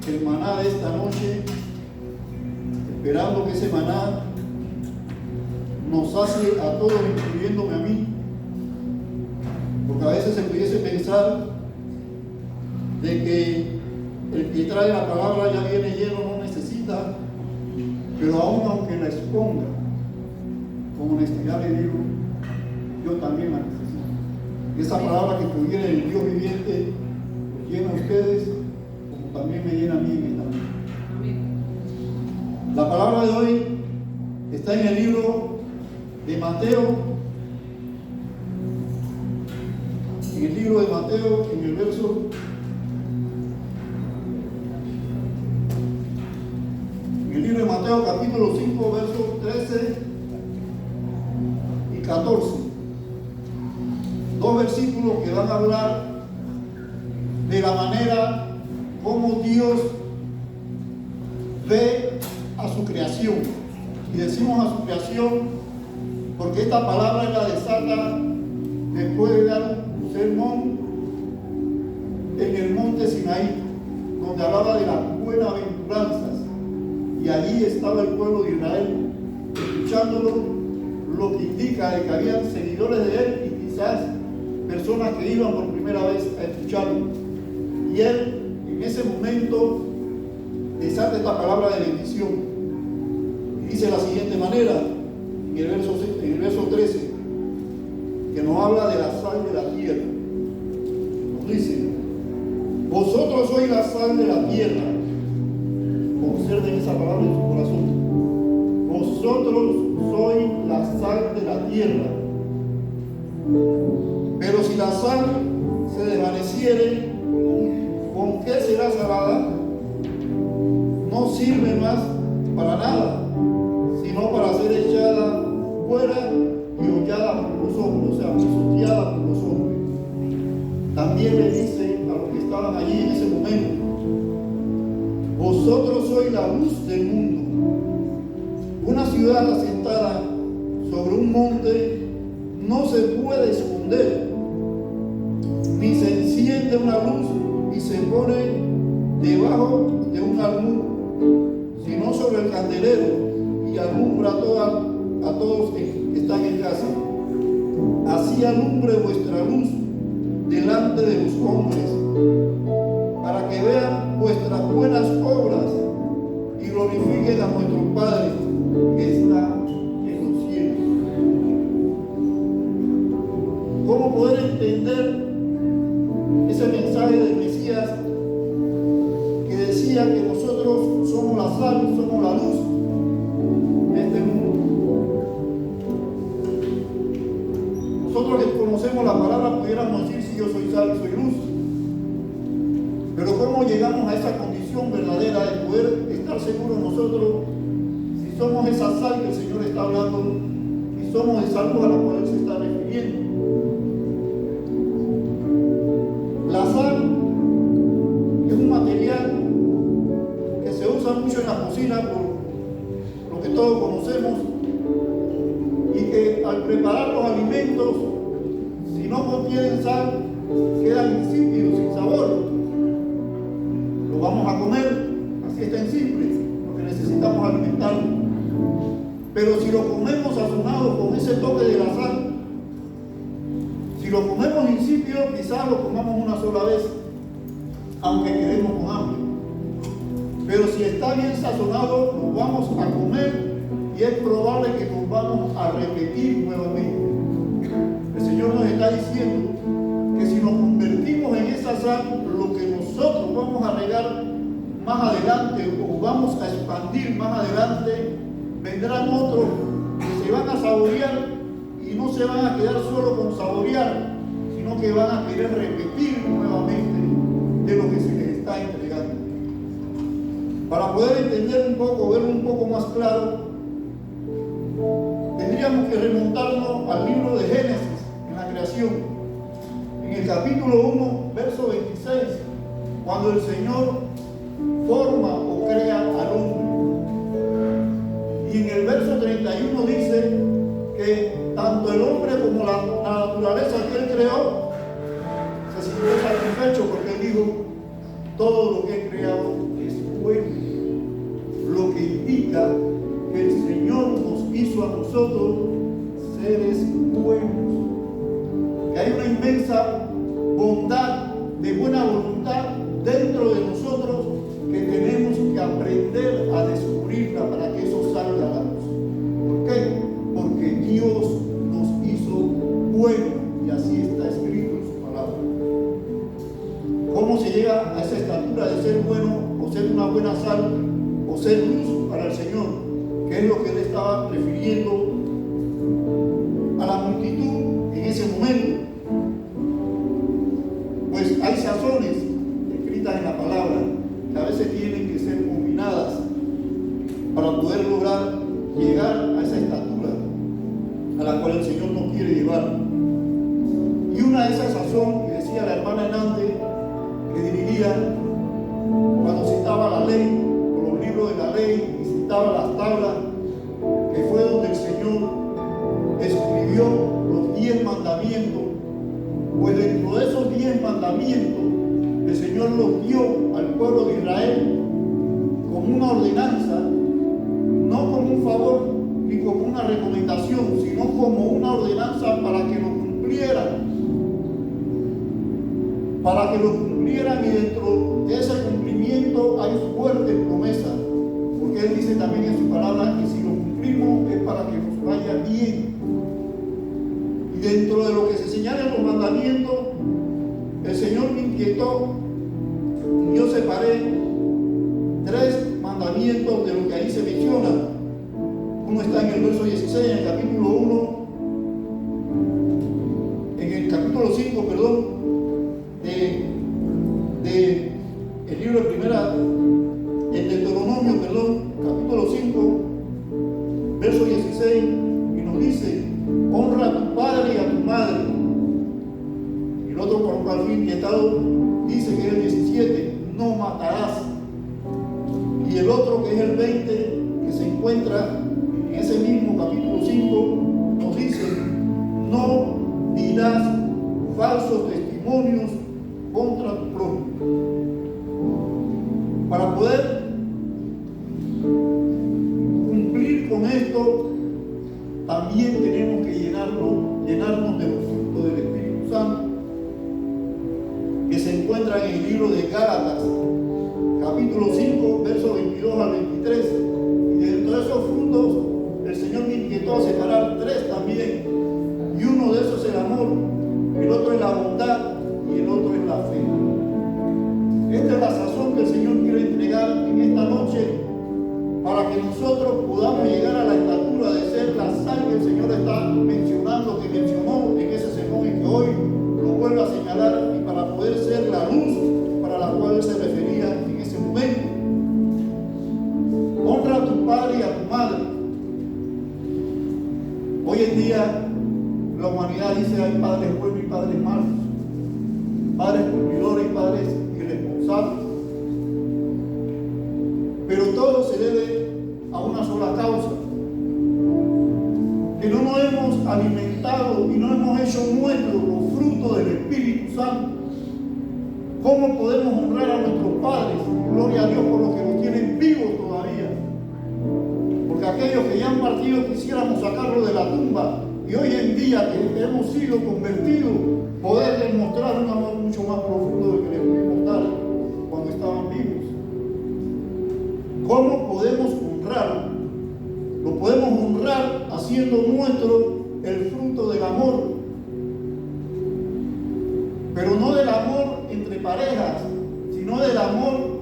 el maná de esta noche, esperando que ese maná nos sacie a todos, incluyéndome a mí, porque a veces se pudiese pensar de que el que trae la palabra ya viene lleno, no necesita, pero aún aunque la exponga con honestidad le digo, yo también la necesito. Y esa palabra que proviene del Dios viviente los llena a ustedes como también me llena a mí en esta noche. La palabra de hoy está en el libro de Mateo, en el libro de Mateo, en el libro de Mateo capítulo 5, versos 13 y 14. Dos versículos que van a hablar de la manera como Dios ve a su creación. Y decimos a su creación porque esta palabra la desata después de dar un sermón en el monte Sinaí, donde hablaba de las buenaventuranzas, y allí estaba el pueblo de Israel escuchándolo, lo que indica de que habían seguidores de él y quizás personas que iban por primera vez a escucharlo. Y él en ese momento desata esta palabra de bendición y dice de la siguiente manera en el verso 13, que nos habla de la sal de la tierra. Nos dice: vosotros sois la sal de la tierra. Observen esa palabra en su corazón. Vosotros sois la sal de la tierra. Pero si la sal se desvaneciere, ¿con qué será salada? No sirve más para nada, sino para ser echada fuera y hollada por los hombres, o sea, pisoteada por los hombres. También le dice a los que estaban allí en ese momento: vosotros sois la luz del mundo. Una ciudad asentada sobre un monte no se puede esconder, ni se enciende una luz y se pone debajo de un almud, sino sobre el candelero y alumbra a todos que están en casa. Así alumbre vuestra luz delante de los hombres, para que vean vuestras buenas obras y glorifiquen a nuestro Padre que está en los cielos. ¿Cómo poder entender ese mensaje del Mesías que decía que nosotros somos la sal, somos la luz de este mundo? Nosotros que conocemos la palabra pudiéramos decir: si yo soy sal y soy luz. Pero ¿cómo llegamos a esa condición verdadera de poder estar seguros nosotros si somos esa sal que el Señor está hablando y somos esa luz a la cual Él se está refiriendo? La sal es un material que se usa mucho en la cocina, por lo que todos conocemos, y que al preparar los alimentos, si no contienen sal, quedan insípidos, sin sabor. Lo vamos a comer, así es tan simple, porque necesitamos alimentarlo. Pero si lo comemos sazonado con ese toque de la sal, si lo comemos insípido, quizás lo comamos una sola vez, aunque quedemos con hambre. Pero si está bien sazonado, lo vamos a comer y es probable que nos vamos a repetir nuevamente. El Señor nos está diciendo que si nos convertimos en esa sal, lo que nosotros vamos a regar más adelante o vamos a expandir más adelante, vendrán otros que se van a saborear y no se van a quedar solo con saborear, sino que van a querer repetir nuevamente de lo que se les está entregando. Para poder entender un poco, verlo un poco más claro, tendríamos que remontarnos al libro de Génesis, en la creación, en el capítulo 1, verso 26, cuando el Señor forma o crea al hombre. Y en el verso 31 dice que tanto el hombre como la naturaleza que Él creó se sintió satisfecho, porque Él dijo: todo lo que he creado es bueno, lo que indica que el Señor nos hizo a nosotros seres buenos, que hay una inmensa bondad, de buena voluntad dentro de nosotros, que tenemos que aprender a descubrirla para que eso salga a la luz. ¿Por qué? Porque Dios nos hizo buenos, y así está escrito en su palabra. ¿Cómo se llega a esa estatura de ser bueno, o ser una buena sal, o ser luz para el Señor? Que es lo que él estaba refiriendo a la multitud en ese momento. Pues hay sazones escritas en la palabra que a veces tienen que ser combinadas para poder lograr llegar a esa estatura a la cual el Señor nos quiere llevar. Y una de esas sazones, que decía la hermana Hernández, que dirigía cuando citaba la ley, o los libros de la ley, y citaba las tablas, que fue donde el Señor escribió los 10 mandamientos. Pues dentro de esos 10 mandamientos, el Señor los dio al pueblo de Israel como una ordenanza, no como un favor ni como una recomendación, sino como una ordenanza para que lo cumplieran. Para que lo cumplieran, y dentro de ese cumplimiento hay fuertes promesas, porque Él dice también en su palabra que si lo cumplimos es para que nos vaya bien. Y dentro de lo que se señala en los mandamientos, el Señor me inquietó y yo separé 3 mandamientos de lo que ahí se menciona. Uno está en el verso 16, en el capítulo 1, en el capítulo 5, perdón, de el libro de primera, el Deuteronomio, perdón, capítulo 5, verso 16, y nos dice: honra a tu padre y a tu madre. Y el otro, por un fin inquietado, dice que es el 17, no matarás. Y el otro, que es el 20, que se encuentra en ese mismo capítulo 5, nos dice: no dirás falsos testimonios contra tu prójimo. Para poder cumplir con esto, también tenemos que llenarnos de los frutos del Espíritu Santo, que se encuentran en el libro de Gálatas, capítulo 5, versos 22 al 23. Y dentro de esos frutos, el Señor me inquietó a separar 3 también. Y uno de esos es el amor, el otro es la bondad y el otro es la fe. Esta es la sazón que el Señor quiere entregar en esta noche, para que nosotros podamos llegar a la estatura de ser la sal que el Señor está mencionando, que mencionó en ese sermón y que hoy lo vuelve a señalar, y para poder ser la luz para la cual se refería en ese momento. Honra a tu padre y a tu madre. Hoy en día la humanidad dice: hay padres buenos y padres malos, padres cumplidores y padres irresponsables. Pero todo se debe a una sola causa: que no nos hemos alimentado y no hemos hecho nuestros los frutos del Espíritu Santo. ¿Cómo podemos honrar a nuestros padres? Gloria a Dios por los que nos tienen vivos todavía. Porque aquellos que ya han partido quisiéramos sacarlos de la tumba, y hoy en día que hemos sido convertidos, poder demostrar un amor mucho más profundo del que les pudimos dar cuando estaban vivos. ¿Cómo podemos honrar? Lo podemos honrar haciendo nuestro el fruto del amor, pero no del amor entre parejas, sino del amor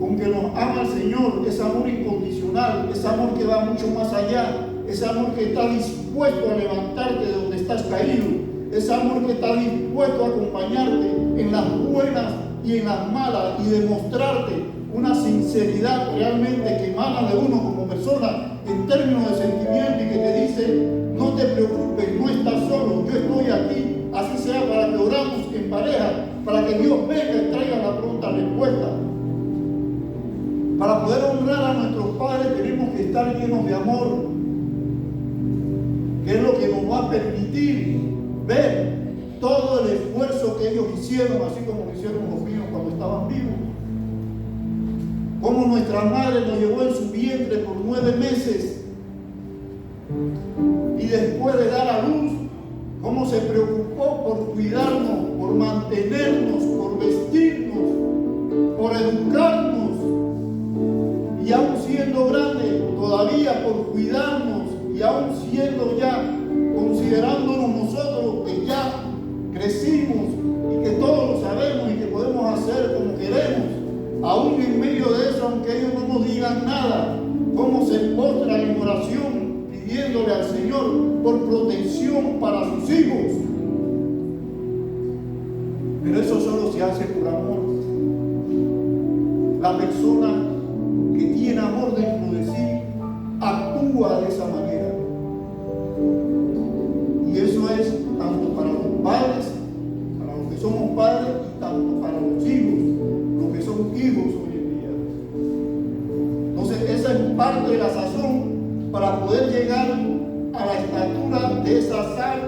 con que nos ama el Señor, ese amor incondicional, ese amor que va mucho más allá, ese amor que está dispuesto a levantarte de donde estás caído, ese amor que está dispuesto a acompañarte en las buenas y en las malas, y demostrarte una sinceridad realmente que emana de uno como persona en términos de sentimiento, y que te dice: no te preocupes, no estás solo, yo estoy aquí. Así sea para que oramos en pareja, para que Dios venga y traiga la pronta respuesta. Para poder honrar a nuestros padres tenemos que estar llenos de amor, que es lo que nos va a permitir ver todo el esfuerzo que ellos hicieron, así como lo hicieron los míos cuando estaban vivos. cómo nuestra madre nos llevó en su vientre por 9 meses y después de dar a luz, cómo se preocupó por cuidarnos, por mantenernos, por vestirnos, por educarnos, y aún siendo grande, todavía por cuidarnos, y aún siendo ya, considerándonos nosotros que ya crecimos y que todo lo sabemos y que podemos hacer como queremos, aún en medio de eso, aunque ellos no nos digan nada, cómo se postran en oración pidiéndole al Señor por protección para sus hijos. Pero eso solo se hace por amor. La persona que tiene amor dentro de sí actúa de esa manera. Y eso es tanto para los padres, para los que somos padres, y tanto para los hijos, los que son hijos hoy en día. Entonces esa es parte de la sazón para poder llegar a la estatura de esa sal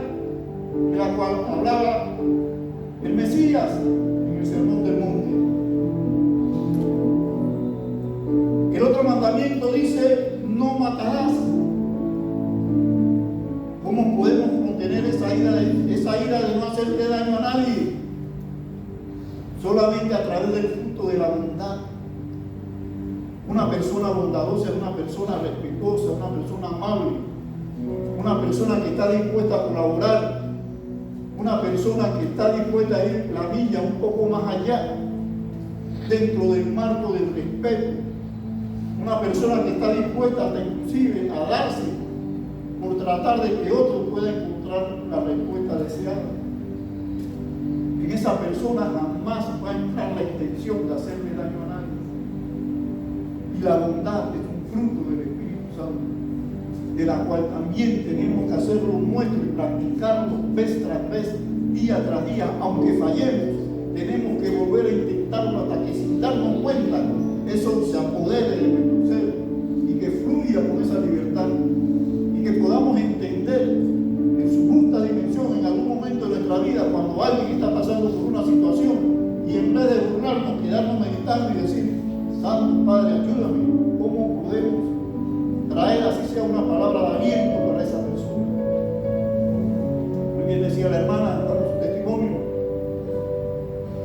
de la cual hablaba el Mesías en el Sermón del Monte. El otro mandamiento dice: no matarás. ¿Cómo podemos contener esa ira de no hacerle daño a nadie? Solamente a través del fruto de la bondad. Una persona bondadosa es una persona respetuosa, una persona amable, una persona que está dispuesta a colaborar, una persona que está dispuesta a ir la milla un poco más allá, dentro del marco del respeto, una persona que está dispuesta hasta inclusive a darse por tratar de que otro pueda encontrar la respuesta deseada. En esa persona jamás va a entrar la intención de hacerle daño a nadie. Y la bondad es un fruto del Espíritu Santo, de la cual también tenemos que hacerlo nuestro y practicarlo vez tras vez, día tras día. Aunque fallemos, tenemos que volver a intentarlo hasta que, sin darnos cuenta, eso se apodere de nuestro ser y que fluya con esa libertad, y que podamos entender en su justa dimensión en algún momento de nuestra vida, cuando alguien está pasando por una situación, y en vez de burlarnos, quedarnos meditando y decir: Santo Padre, ayúdame. ¿Cómo podemos traer, así sea una palabra de aliento para esa persona? Muy bien decía la hermana, dando su testimonio,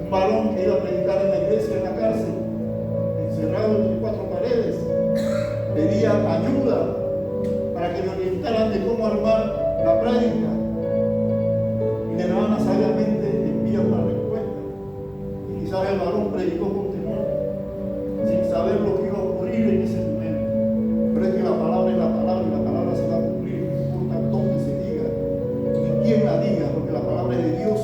un varón que iba a predicar en la iglesia, en la cárcel, encerrado entre 4 paredes, pedía ayuda para que le orientaran de cómo armar la prédica, y la hermana sabiamente envía una respuesta, y quizás el varón predicó con temor, sin saber lo que iba a ocurrir en ese momento. Pero es que la palabra es la palabra, y la palabra se va a cumplir, no importa dónde se diga y quién la diga, porque la palabra es de Dios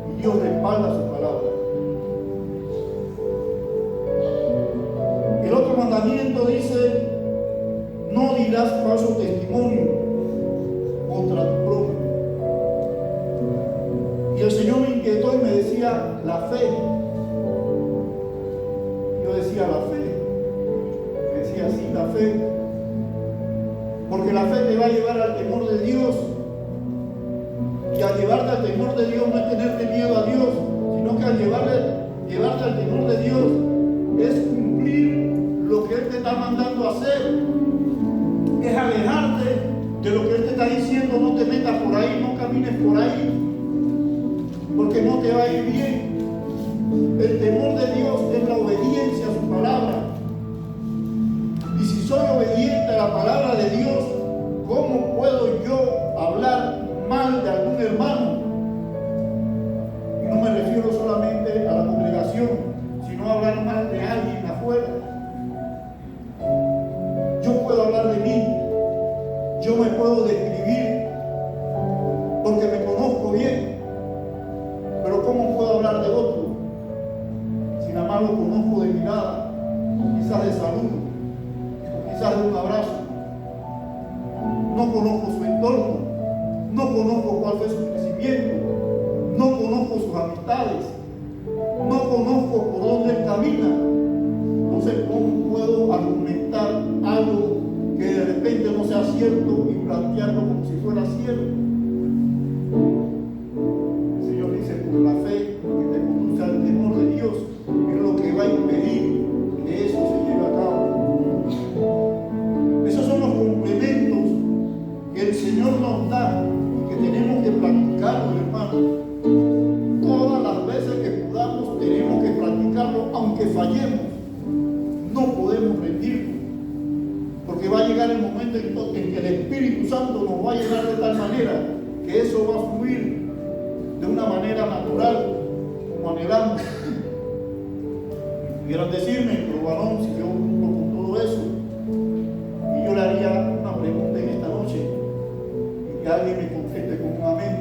y Dios respalda su palabra. El otro mandamiento dice: no dirás falso testimonio contra tu prójimo. Y el Señor me inquietó y me decía: la fe. Yo decía: la fe. Me decía: sí, la fe. Porque la fe te va a llevar al temor de Dios. Y al llevarte al temor de Dios no es tenerte miedo a Dios, sino que al llevarte al temor de Dios es cumplir lo que Él te está mandando a hacer. Es alejarte de lo que Él te está diciendo: no te metas por ahí, no camines por ahí, porque no te va a ir bien. El temor de Dios es la obediencia a su palabra. Y si soy obediente a la palabra de Dios, ¿cómo puedo yo hablar mal de algún hermano? Y no me refiero solamente a la congregación, sino a hablar mal de alguien afuera. Yo puedo hablar de mí, yo me puedo describir, porque me conozco bien, pero ¿cómo puedo hablar de otro si nada más lo conozco de mirada, quizás de saludo, quizás de un abrazo? No conozco su entorno, no conozco cuál fue su crecimiento, no conozco sus amistades, no conozco por dónde él camina. Entonces, ¿cómo puedo argumentar algo que de repente no sea cierto y plantearlo como si fuera cierto? El Señor dice: por la fe que te conduce al temor de Dios, es lo que va a impedir que fallemos, no podemos rendirnos, porque va a llegar el momento en que el Espíritu Santo nos va a llenar de tal manera que eso va a fluir de una manera natural, como anhelamos. Pudieran decirme, pero varón, si yo cumplo con todo eso, y yo le haría una pregunta en esta noche, y que alguien me conteste con un amén.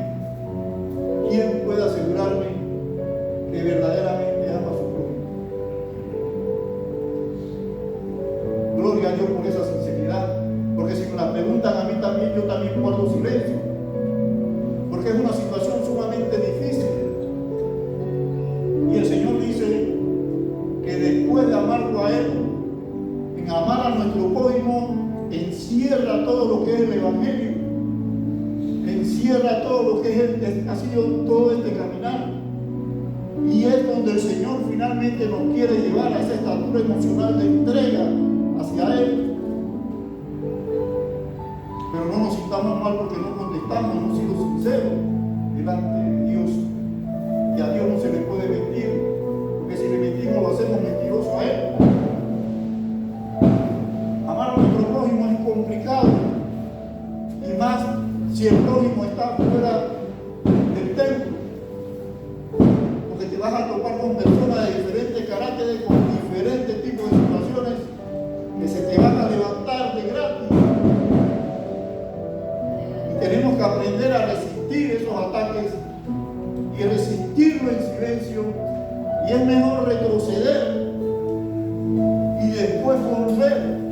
¿Quién puede asegurarme que verdaderamente ama a su prójimo? Gloria a Dios por esa sinceridad, porque si me la preguntan a mí también, yo también guardo silencio, porque es una situación sumamente difícil. Y el Señor dice que después de amarlo a Él, en amar a nuestro prójimo, encierra todo lo que es el Evangelio, encierra todo lo que ha sido todo este caminar, y es donde el Señor finalmente nos quiere llevar a esa estatura emocional de entrega hacia Él. Pero no nos sintamos mal porque no contestamos, hemos sido sinceros delante de Dios, y a Dios no se le puede mentir, porque si le mentimos lo hacemos mentiroso a Él. Amar a nuestro prójimo es complicado, y más si el prójimo está fuera del templo, porque te vas a topar con personas de diferentes caracteres, con diferentes tipos de situaciones que se te van a levantar de gratis, y tenemos que aprender a resistir esos ataques y resistirlo en silencio, y es mejor retroceder y después volver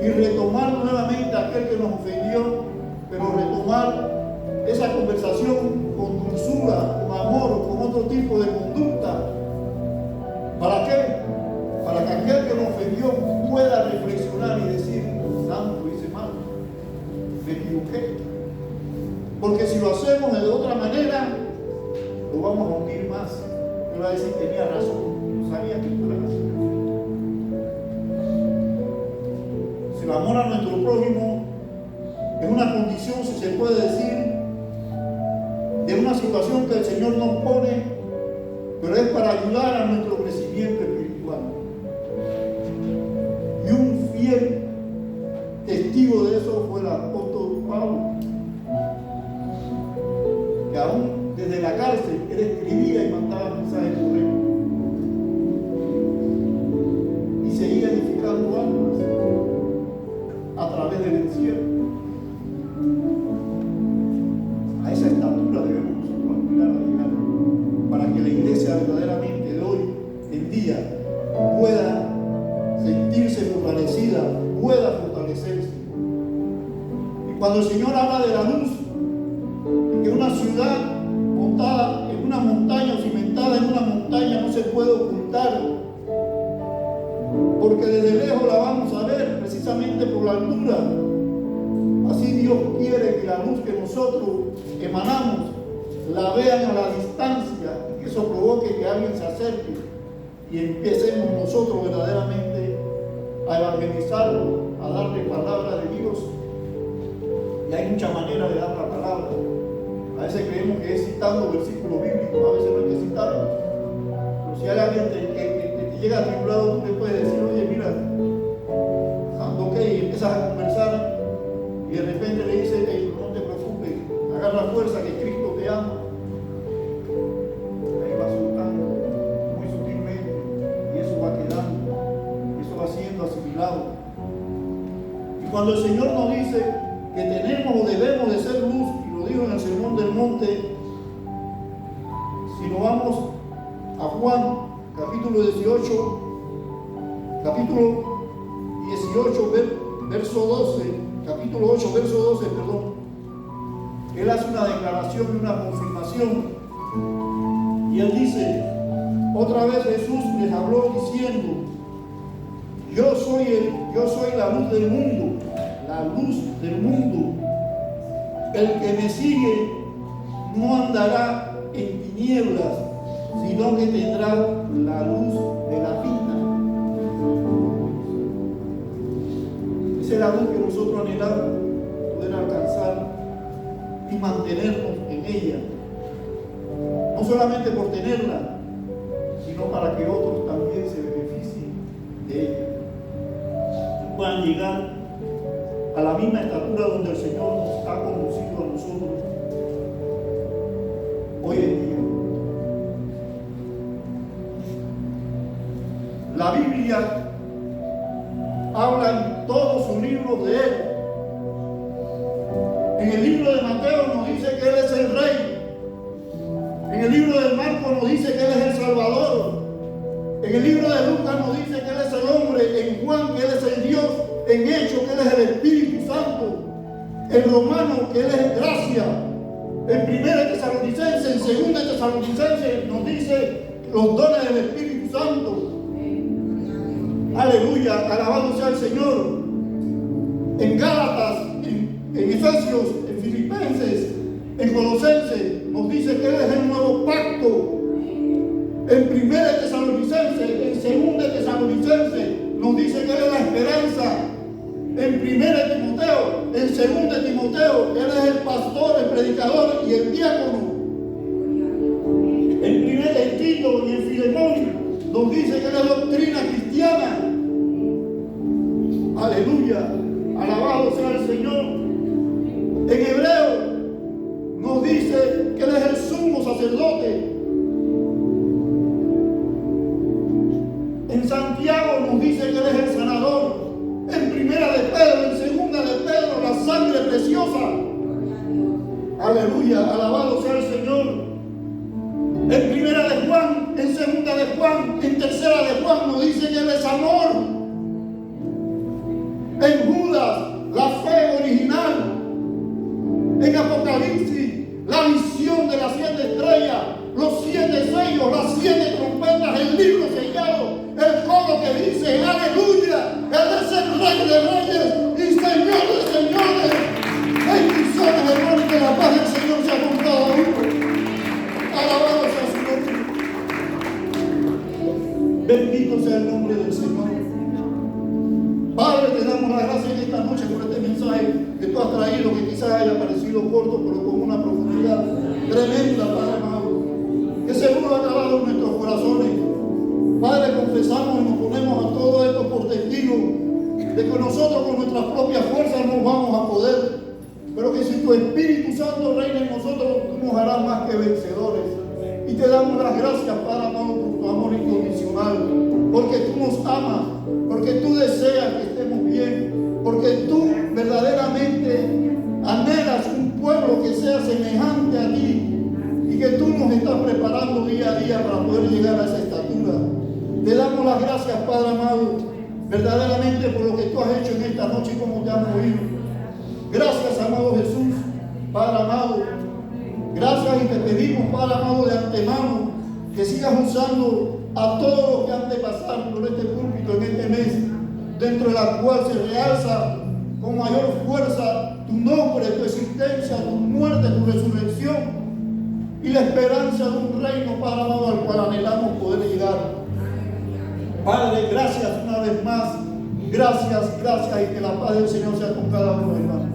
y retomar nuevamente a aquel que nos ofendió, pero retomar esa conversación con dulzura, con amor, con otro tipo de conducta. ¿Para qué? Para que aquel que nos ofendió pueda reflexionar y decir: santo, hice mal, me equivoqué. Porque si lo hacemos de otra manera, lo vamos a hundir más. Él va a decir: tenía razón, sabía que tú eras así. Si el amor a nuestro prójimo es una condición, si se puede decir, de una situación que el Señor nos pone, pero es para ayudar a nuestro crecimiento espiritual. Y un fiel testigo de eso fue el apóstol Pablo, que aún desde la cárcel él escribía y mandaba mensajes correos y seguía edificando almas a través del encierro. A esa estatura debemos nosotros aspirar a llegar, para que la iglesia verdaderamente de hoy en día pueda sentirse fortalecida, pueda fortalecerse. Y cuando el Señor habla de la luz, que una ciudad montada en una montaña o cimentada en una montaña no se puede ocultar, porque desde lejos la vamos a ver precisamente por la altura. Así Dios quiere que la luz que nosotros emanamos la vean a la distancia, y que eso provoque que alguien se acerque y empecemos nosotros verdaderamente a evangelizarlo, a darle palabra de Dios. Y hay muchas maneras de dar la palabra. A veces creemos que es citando versículos bíblicos, a veces no hay que citarlo. Pero si hay alguien que te llega atribulado, tú le puedes decir: oye, mira, ok, y empiezas a conversar, y de repente le dices: hey, no te preocupes, agarra fuerza que Cristo te ama. Ahí va soltando muy sutilmente, y eso va quedando, eso va siendo asimilado. Y cuando el Señor nos dice que tenemos o debemos de ser luz, y lo dijo en el Sermón del Monte, si nos vamos a Juan, capítulo 18, verso 12, capítulo 8, verso 12, perdón, él hace una declaración y una confirmación, y él dice: otra vez Jesús les habló diciendo: yo soy la luz del mundo, la luz del mundo. El que me sigue no andará en tinieblas, sino que tendrá la luz de la vida. Esa es la luz que nosotros anhelamos poder alcanzar y mantenernos en ella, no solamente por tenerla, sino para que otros también puedan llegar a la misma estatura donde el Señor nos ha conducido a nosotros hoy en día. La Biblia habla en todos sus libros de Él. En el libro de Mateo nos dice que Él es el Rey. En el libro de Marcos nos dice que Él es el Salvador. En el libro de Lucas nos dice que Él es el hombre. En Juan que Él es el Dios. En Hechos que Él es el Espíritu Santo. En Romanos que Él es gracia. En 1 Tesalonicenses, en 2 Tesalonicenses nos dice los dones del Espíritu Santo. Aleluya, alabado sea el Señor. En Gálatas, en Efesios, en Filipenses, en Colosenses, nos dice que Él es el nuevo pacto. En 1 Tesalonicenses, en 2 Tesalonicenses, nos dice que Él es la esperanza. En 1 Timoteo, en 2 Timoteo, Él es el pastor, el predicador y el diácono. En Tito y en Filemón nos dice que Él es doctrina cristiana. Aleluya, alabado sea el Señor. En Hebreo nos dice que Él es el sumo sacerdote. En Santiago nos dice que Él es el sanador. En 1 de Pedro, en 2 de Pedro, la sangre preciosa. Aleluya, alabado sea el Señor. En 1 de Juan, en 2 de Juan, en 3 de Juan nos dice que Él es amor. En Judas, la fe original. En Apocalipsis, la visión de las 7 estrellas, los 7 sellos, las 7 trompetas, el libro sellado, el coro que dice aleluya, Él es el Rey de Reyes y Señor de Señores. Bendiciones, hermanos, que la paz del Señor sea con cada uno. Alabado sea su nombre. Bendito sea el nombre del Señor. Padre, te damos la gracia en esta noche por este mensaje que tú has traído, que quizás haya parecido corto, pero con una profundidad tremenda, Padre amado, que seguro ha calado en nuestros corazones. Padre, confesamos y nos ponemos a todo esto por testigo de que nosotros con nuestras propias fuerzas no vamos a poder, pero que si tu Espíritu Santo reina en nosotros, tú nos harás más que vencedores. Y te damos las gracias, Padre amado, por tu amor incondicional, porque tú nos amas, porque tú deseas que estemos bien, porque tú verdaderamente anhelas un pueblo que sea semejante a ti y que tú nos estás preparando día a día para poder llegar a esa estatura. Te damos las gracias, Padre amado, verdaderamente por lo que tú has hecho en esta noche y cómo te has movido. Gracias, amado Jesús, Padre amado. Gracias y te pedimos, Padre amado, de antemano, que sigas usando a todos los que han de pasar por este púlpito en este mes, dentro de la cual se realza con mayor fuerza tu nombre, tu existencia, tu muerte, tu resurrección y la esperanza de un reino, Padre amado, al cual anhelamos poder llegar. Padre, gracias una vez más. Gracias y que la paz del Señor sea con cada uno, hermano.